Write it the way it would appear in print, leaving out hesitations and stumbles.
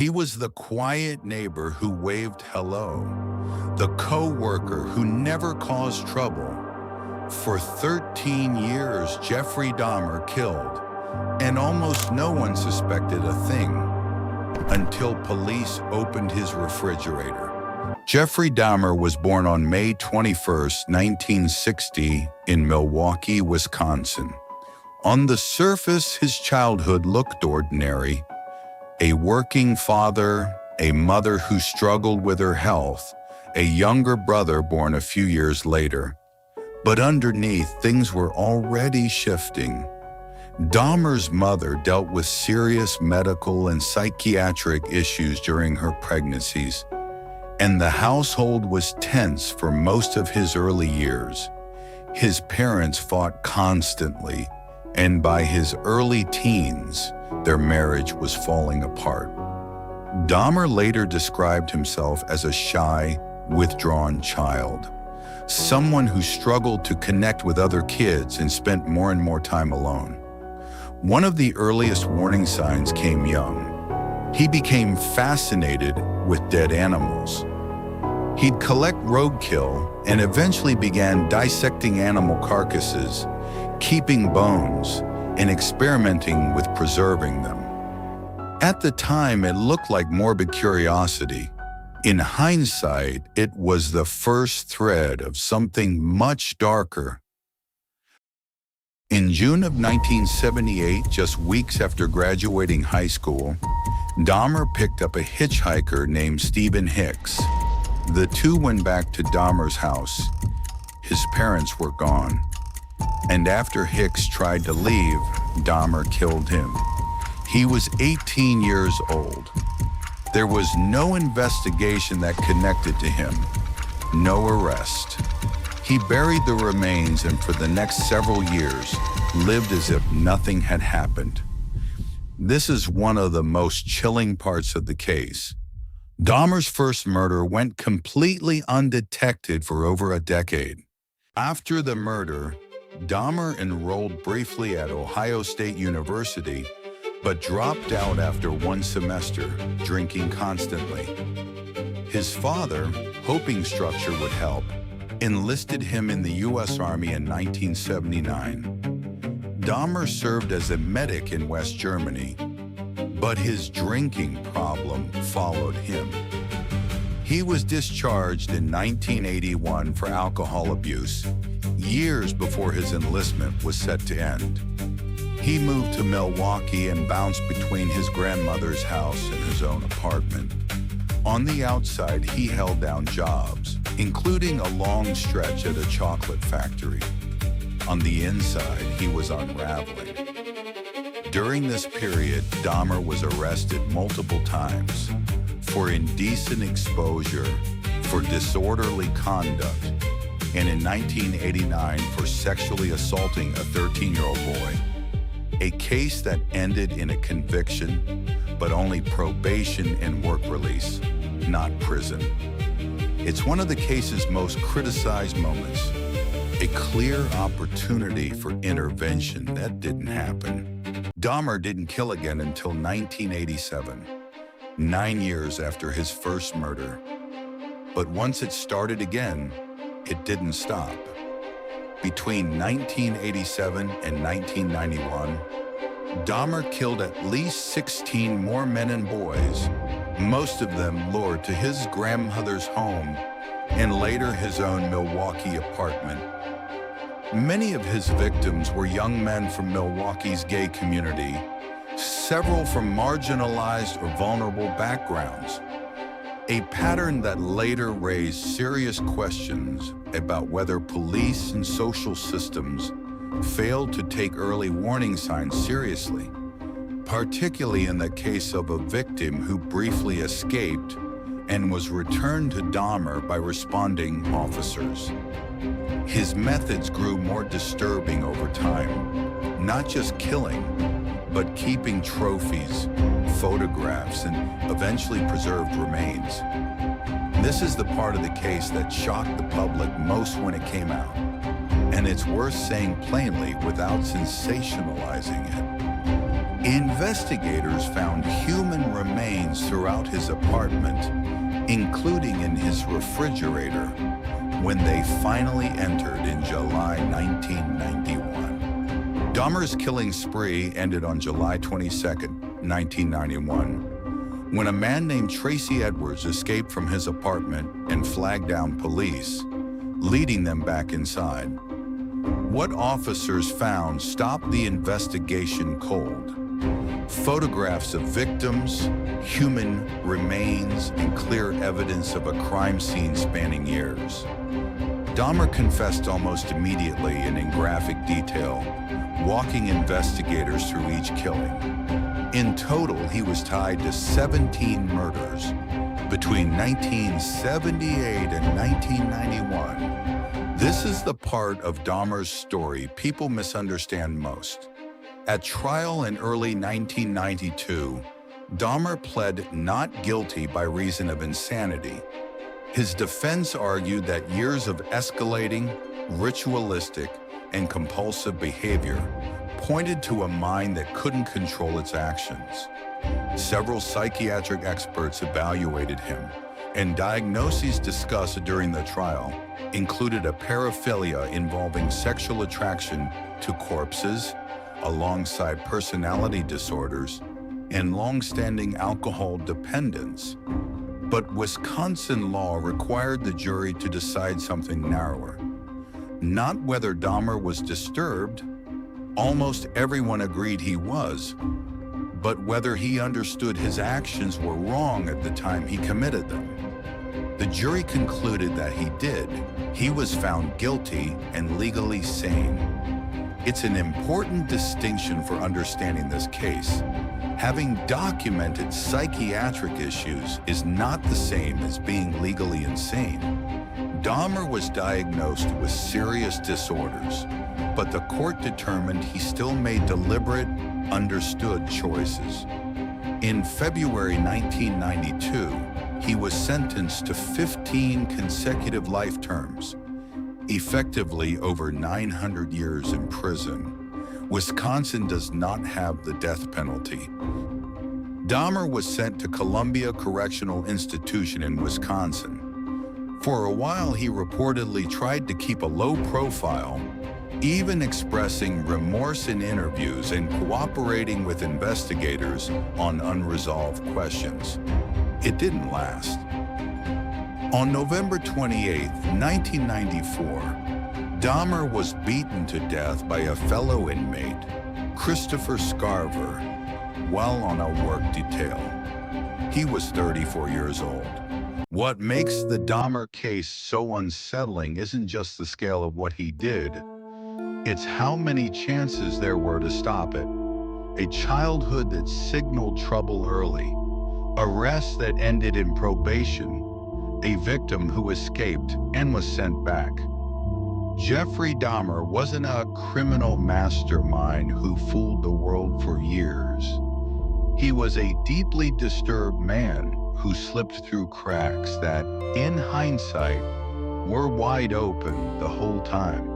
He was the quiet neighbor who waved hello, the co-worker who never caused trouble. For 13 years, Jeffrey Dahmer killed, and almost no one suspected a thing until police opened his refrigerator. Jeffrey Dahmer was born on May 21, 1960, in Milwaukee, Wisconsin. On the surface, his childhood looked ordinary. A working father, a mother who struggled with her health, a younger brother born a few years later. But underneath, things were already shifting. Dahmer's mother dealt with serious medical and psychiatric issues during her pregnancies, and the household was tense for most of his early years. His parents fought constantly, and by his early teens, their marriage was falling apart. Dahmer later described himself as a shy, withdrawn child, someone who struggled to connect with other kids and spent more and more time alone. One of the earliest warning signs came young. He became fascinated with dead animals. He'd collect roadkill and eventually began dissecting animal carcasses, keeping bones, and experimenting with preserving them. At the time, it looked like morbid curiosity. In hindsight, it was the first thread of something much darker. In June of 1978, just weeks after graduating high school, Dahmer picked up a hitchhiker named Stephen Hicks. The two went back to Dahmer's house. His parents were gone. And after Hicks tried to leave, Dahmer killed him. He was 18 years old. There was no investigation that connected to him, no arrest. He buried the remains and for the next several years lived as if nothing had happened. This is one of the most chilling parts of the case. Dahmer's first murder went completely undetected for over a decade. After the murder, Dahmer enrolled briefly at Ohio State University, but dropped out after one semester, drinking constantly. His father, hoping structure would help, enlisted him in the U.S. Army in 1979. Dahmer served as a medic in West Germany, but his drinking problem followed him. He was discharged in 1981 for alcohol abuse, years before his enlistment was set to end. He moved to Milwaukee and bounced between his grandmother's house and his own apartment. On the outside, he held down jobs, including a long stretch at a chocolate factory. On the inside, he was unraveling. During this period, Dahmer was arrested multiple times for indecent exposure, for disorderly conduct, and in 1989 for sexually assaulting a 13-year-old boy. A case that ended in a conviction, but only probation and work release, not prison. It's one of the case's most criticized moments, a clear opportunity for intervention that didn't happen. Dahmer didn't kill again until 1987, 9 years after his first murder. But once it started again, it didn't stop. Between 1987 and 1991, Dahmer killed at least 16 more men and boys, most of them lured to his grandmother's home and later his own Milwaukee apartment. Many of his victims were young men from Milwaukee's gay community, several from marginalized or vulnerable backgrounds. A pattern that later raised serious questions about whether police and social systems failed to take early warning signs seriously, particularly in the case of a victim who briefly escaped and was returned to Dahmer by responding officers. His methods grew more disturbing over time, not just killing, but keeping trophies, photographs, and eventually preserved remains. This is the part of the case that shocked the public most when it came out, and it's worth saying plainly without sensationalizing it. Investigators found human remains throughout his apartment, including in his refrigerator, when they finally entered in July 1991. Dahmer's killing spree ended on July 22, 1991, when a man named Tracy Edwards escaped from his apartment and flagged down police, leading them back inside. What officers found stopped the investigation cold. Photographs of victims, human remains, and clear evidence of a crime scene spanning years. Dahmer confessed almost immediately and in graphic detail, walking investigators through each killing. In total, he was tied to 17 murders between 1978 and 1991. This is the part of Dahmer's story people misunderstand most. At trial in early 1992, Dahmer pled not guilty by reason of insanity. His defense argued that years of escalating, ritualistic, and compulsive behavior pointed to a mind that couldn't control its actions. Several psychiatric experts evaluated him, and diagnoses discussed during the trial included a paraphilia involving sexual attraction to corpses, alongside personality disorders and long-standing alcohol dependence. But Wisconsin law required the jury to decide something narrower. Not whether Dahmer was disturbed, almost everyone agreed he was, but whether he understood his actions were wrong at the time he committed them. The jury concluded that he did. He was found guilty and legally sane. It's an important distinction for understanding this case. Having documented psychiatric issues is not the same as being legally insane. Dahmer was diagnosed with serious disorders, but the court determined he still made deliberate, understood choices. In February 1992, he was sentenced to 15 consecutive life terms, effectively over 900 years in prison. Wisconsin does not have the death penalty. Dahmer was sent to Columbia Correctional Institution in Wisconsin. For a while, he reportedly tried to keep a low profile, even expressing remorse in interviews and cooperating with investigators on unresolved questions. It didn't last. On November 28, 1994, Dahmer was beaten to death by a fellow inmate, Christopher Scarver, while on a work detail. He was 34 years old. What makes the Dahmer case so unsettling isn't just the scale of what he did, it's how many chances there were to stop it. A childhood that signaled trouble early, arrests that ended in probation, a victim who escaped and was sent back. Jeffrey Dahmer wasn't a criminal mastermind who fooled the world for years. He was a deeply disturbed man who slipped through cracks that, in hindsight, were wide open the whole time.